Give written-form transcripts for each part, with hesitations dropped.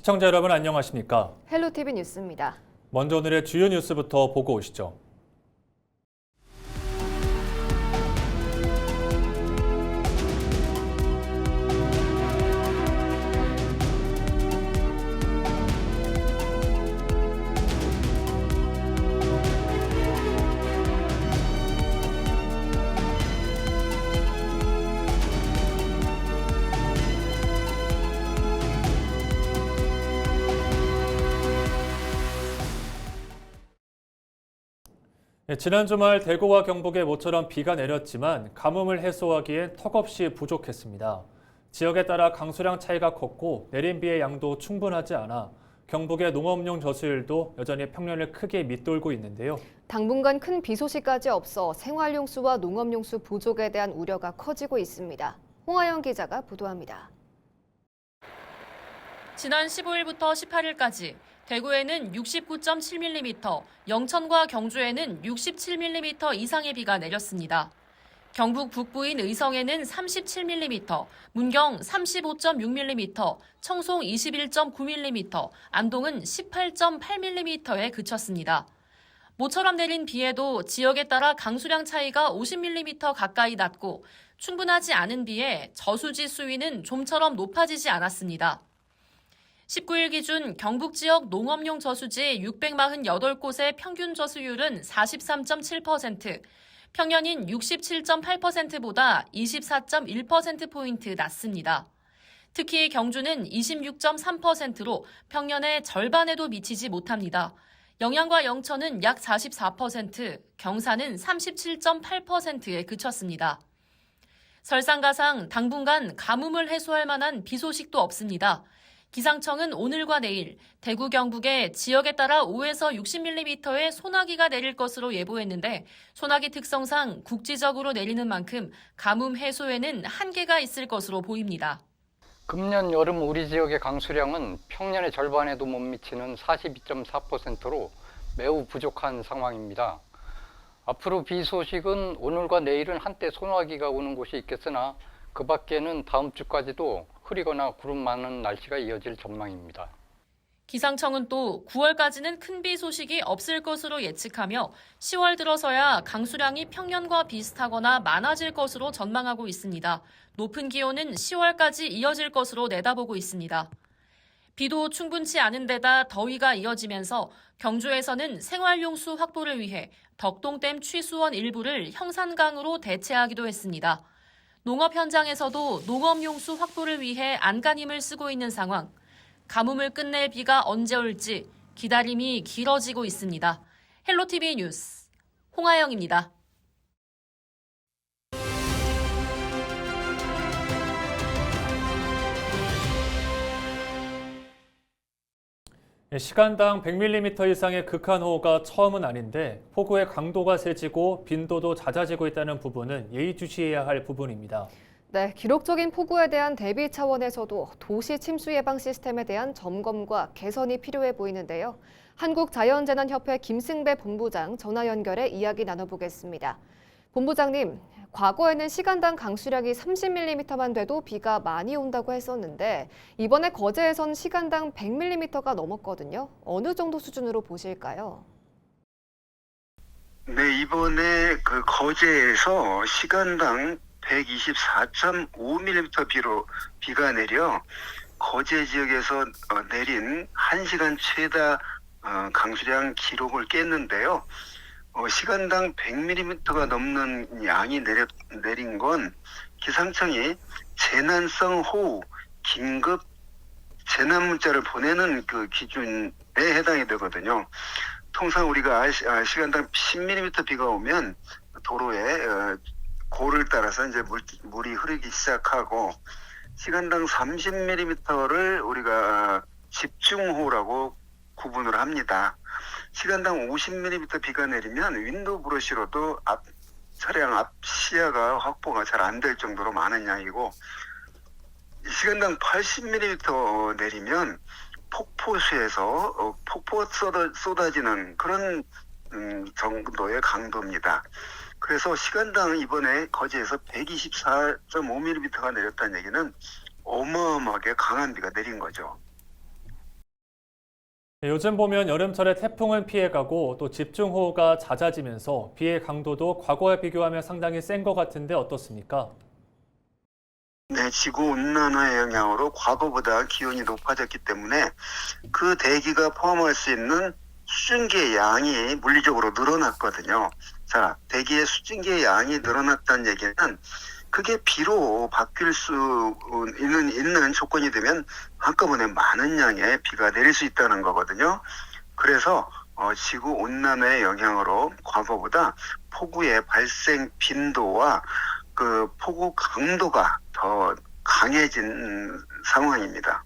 시청자 여러분 안녕하십니까? 헬로티비 뉴스입니다. 먼저 오늘의 주요 뉴스부터 보고 오시죠. 지난 주말 대구와 경북에 모처럼 비가 내렸지만 가뭄을 해소하기엔 턱없이 부족했습니다. 지역에 따라 강수량 차이가 컸고 내린 비의 양도 충분하지 않아 경북의 농업용 저수율도 여전히 평년을 크게 밑돌고 있는데요. 당분간 큰 비 소식까지 없어 생활용수와 농업용수 부족에 대한 우려가 커지고 있습니다. 홍하영 기자가 보도합니다. 지난 15일부터 18일까지 대구에는 69.7mm, 영천과 경주에는 67mm 이상의 비가 내렸습니다. 경북 북부인 의성에는 37mm, 문경 35.6mm, 청송 21.9mm, 안동은 18.8mm에 그쳤습니다. 모처럼 내린 비에도 지역에 따라 강수량 차이가 50mm 가까이 났고 충분하지 않은 비에 저수지 수위는 좀처럼 높아지지 않았습니다. 19일 기준 경북 지역 농업용 저수지 648곳의 평균 저수율은 43.7%, 평년인 67.8%보다 24.1%포인트 낮습니다. 특히 경주는 26.3%로 평년의 절반에도 미치지 못합니다. 영양과 영천은 약 44%, 경산은 37.8%에 그쳤습니다. 설상가상 당분간 가뭄을 해소할 만한 비 소식도 없습니다. 기상청은 오늘과 내일 대구 경북의 지역에 따라 5에서 60mm의 소나기가 내릴 것으로 예보했는데 소나기 특성상 국지적으로 내리는 만큼 가뭄 해소에는 한계가 있을 것으로 보입니다. 금년 여름 우리 지역의 강수량은 평년의 절반에도 못 미치는 42.4%로 매우 부족한 상황입니다. 앞으로 비 소식은 오늘과 내일은 한때 소나기가 오는 곳이 있겠으나 그 밖에는 다음 주까지도 흐리거나 구름 많은 날씨가 이어질 전망입니다. 기상청은 또 9월까지는 큰 비 소식이 없을 것으로 예측하며 10월 들어서야 강수량이 평년과 비슷하거나 많아질 것으로 전망하고 있습니다. 높은 기온은 10월까지 이어질 것으로 내다보고 있습니다. 비도 충분치 않은 데다 더위가 이어지면서 경주에서는 생활용수 확보를 위해 덕동댐 취수원 일부를 형산강으로 대체하기도 했습니다. 농업 현장에서도 농업용수 확보를 위해 안간힘을 쓰고 있는 상황. 가뭄을 끝낼 비가 언제 올지 기다림이 길어지고 있습니다. 헬로티비 뉴스 홍하영입니다. 시간당 100mm 이상의 극한호우가 처음은 아닌데 폭우의 강도가 세지고 빈도도 잦아지고 있다는 부분은 예의주시해야 할 부분입니다. 네, 기록적인 폭우에 대한 대비 차원에서도 도시 침수 예방 시스템에 대한 점검과 개선이 필요해 보이는데요. 한국자연재난협회 김승배 본부장 전화 연결해 이야기 나눠보겠습니다. 본부장님, 과거에는 시간당 강수량이 30mm만 돼도 비가 많이 온다고 했었는데 이번에 거제에선 시간당 100mm가 넘었거든요. 어느 정도 수준으로 보실까요? 네, 이번에 거제에서 시간당 124.5mm 비가 내려 거제 지역에서 내린 1시간 최다 강수량 기록을 깼는데요. 시간당 100mm가 넘는 양이 내린 건 기상청이 재난성 호우 긴급 재난 문자를 보내는 그 기준에 해당이 되거든요. 통상 우리가 시간당 10mm 비가 오면 도로에 고를 따라서 이제 물이 흐르기 시작하고 시간당 30mm를 우리가 집중호우라고 구분을 합니다. 시간당 50mm 비가 내리면 윈도우 브러쉬로도 차량 앞 시야가 확보가 잘 안 될 정도로 많은 양이고 시간당 80mm 내리면 폭포수에서 폭포가 쏟아지는 그런 정도의 강도입니다. 그래서 시간당 이번에 거제에서 124.5mm가 내렸다는 얘기는 어마어마하게 강한 비가 내린 거죠. 네, 요즘 보면 여름철에 태풍은 피해가고 또 집중호우가 잦아지면서 비의 강도도 과거와 비교하면 상당히 센 것 같은데 어떻습니까? 네, 지구 온난화의 영향으로 과거보다 기온이 높아졌기 때문에 그 대기가 포함할 수 있는 수증기의 양이 물리적으로 늘어났거든요. 자, 대기의 수증기의 양이 늘어났다는 얘기는 그게 비로 바뀔 수 있는 조건이 되면 한꺼번에 많은 양의 비가 내릴 수 있다는 거거든요. 그래서 지구 온난화의 영향으로 과거보다 폭우의 발생 빈도와 그 폭우 강도가 더 강해진 상황입니다.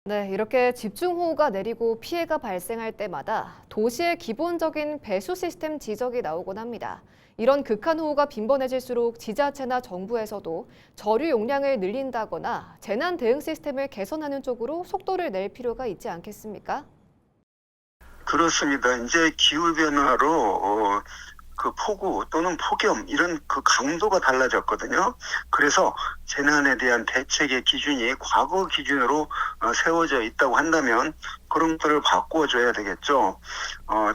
네, 이렇게 집중호우가 내리고 피해가 발생할 때마다 도시의 기본적인 배수 시스템 지적이 나오곤 합니다. 이런 극한호우가 빈번해질수록 지자체나 정부에서도 저류 용량을 늘린다거나 재난 대응 시스템을 개선하는 쪽으로 속도를 낼 필요가 있지 않겠습니까? 그렇습니다. 이제 기후변화로 그 폭우 또는 폭염 이런 그 강도가 달라졌거든요. 그래서 재난에 대한 대책의 기준이 과거 기준으로 세워져 있다고 한다면 그런 것들을 바꿔줘야 되겠죠.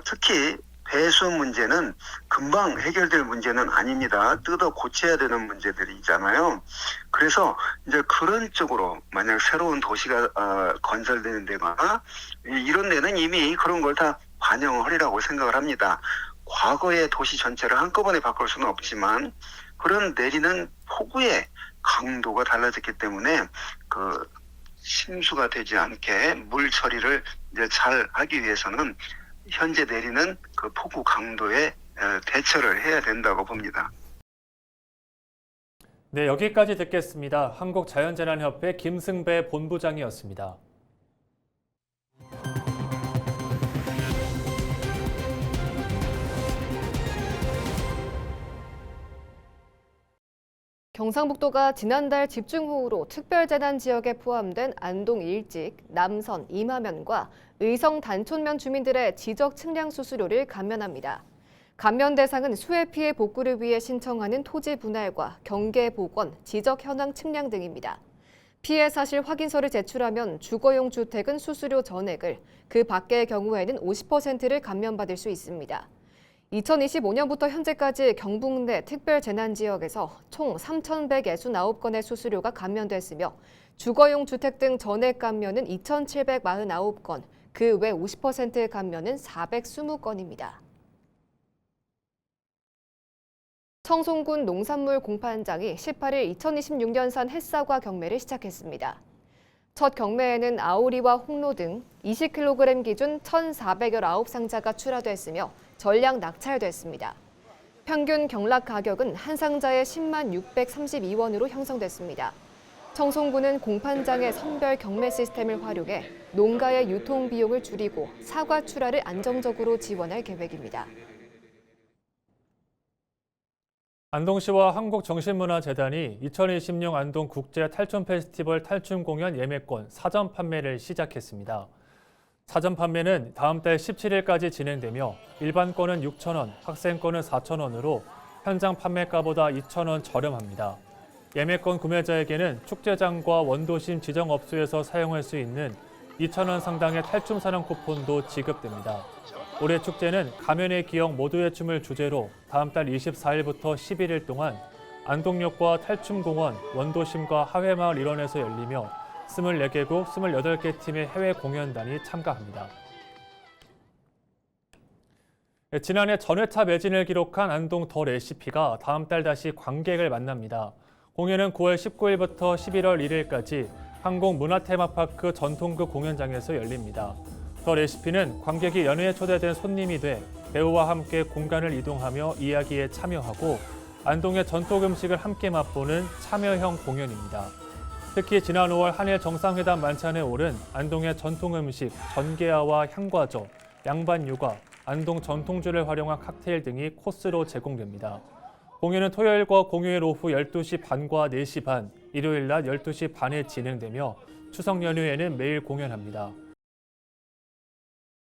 특히 배수 문제는 금방 해결될 문제는 아닙니다. 뜯어 고쳐야 되는 문제들이잖아요. 그래서 이제 그런 쪽으로 만약 새로운 도시가 건설되는 데가 이런 데는 이미 그런 걸 다 반영하리라고 생각을 합니다. 과거의 도시 전체를 한꺼번에 바꿀 수는 없지만 그런 내리는 폭우의 강도가 달라졌기 때문에 그 침수가 되지 않게 물 처리를 이제 잘 하기 위해서는 현재 내리는 그 폭우 강도에 대처를 해야 된다고 봅니다. 네, 여기까지 듣겠습니다. 한국자연재난협회 김승배 본부장이었습니다. 경상북도가 지난달 집중호우로 특별재난 지역에 포함된 안동 일직, 남선, 이마면과 의성 단촌면 주민들의 지적 측량 수수료를 감면합니다. 감면 대상은 수해 피해 복구를 위해 신청하는 토지 분할과 경계 복원, 지적 현황 측량 등입니다. 피해 사실 확인서를 제출하면 주거용 주택은 수수료 전액을, 그 밖의 경우에는 50%를 감면받을 수 있습니다. 2025년부터 현재까지 경북 내 특별재난지역에서 총 3,169건의 수수료가 감면됐으며 주거용 주택 등 전액 감면은 2,749건, 그 외 50% 감면은 420건입니다. 청송군 농산물 공판장이 18일 2026년산 햇사과 경매를 시작했습니다. 첫 경매에는 아오리와 홍로 등 20kg 기준 1,419상자가 출하됐으며 전량 낙찰됐습니다. 평균 경락 가격은 한 상자에 10만 632원으로 형성됐습니다. 청송군은 공판장의 선별 경매 시스템을 활용해 농가의 유통 비용을 줄이고 사과 출하를 안정적으로 지원할 계획입니다. 안동시와 한국정신문화재단이 2026 안동 국제 탈춤 페스티벌 탈춤 공연 예매권 사전 판매를 시작했습니다. 사전 판매는 다음 달 17일까지 진행되며 일반권은 6,000원, 학생권은 4,000원으로 현장 판매가보다 2,000원 저렴합니다. 예매권 구매자에게는 축제장과 원도심 지정업소에서 사용할 수 있는 2,000원 상당의 탈춤 사랑 쿠폰도 지급됩니다. 올해 축제는 가면의 기억 모두의 춤을 주제로 다음 달 24일부터 11일 동안 안동역과 탈춤공원, 원도심과 하회마을 일원에서 열리며 24개국 28개 팀의 해외 공연단이 참가합니다. 지난해 전회차 매진을 기록한 안동 더 레시피가 다음 달 다시 관객을 만납니다. 공연은 9월 19일부터 11월 1일까지 항공문화테마파크 전통극 공연장에서 열립니다. 더 레시피는 관객이 연회에 초대된 손님이 돼 배우와 함께 공간을 이동하며 이야기에 참여하고 안동의 전통 음식을 함께 맛보는 참여형 공연입니다. 특히 지난 5월 한일 정상회담 만찬에 오른 안동의 전통 음식 전게아와 향과저, 양반육아, 안동 전통주를 활용한 칵테일 등이 코스로 제공됩니다. 공연은 토요일과 공휴일 오후 12시 반과 4시 반, 일요일 낮 12시 반에 진행되며 추석 연휴에는 매일 공연합니다.